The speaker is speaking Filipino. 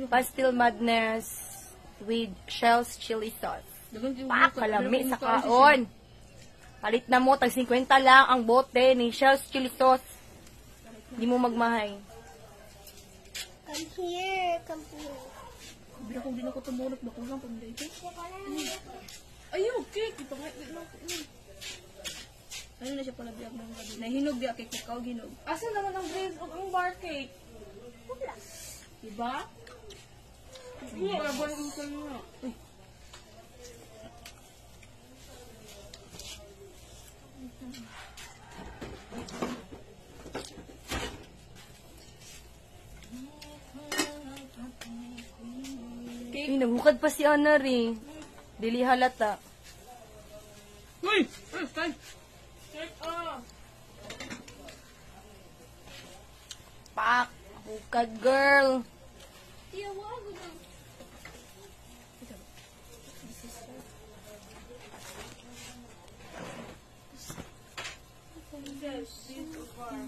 Pastel Madness with Shell's chili sauce. Pak, kalami sa kaon. Palit na mo, tag 50 lang ang bote ni Shell's chili sauce. Hindi mo magmahay. Come here, come here. Bila kung di na ko tumulog, makulang kung dito. Ayun, cake. Ito nga, ano na siya pala biyag ng gabi. Nahinog di cake, ikaw ginog. Asa naman ang bread o ang bar cake? Wala. Diba? Barbal mo ka nga. Ay, naghukad pa si Honor eh. Dili halata. Uy! Ay! Check off! Pak! Hukad, girl! Tiyawag na. Yes, this so far.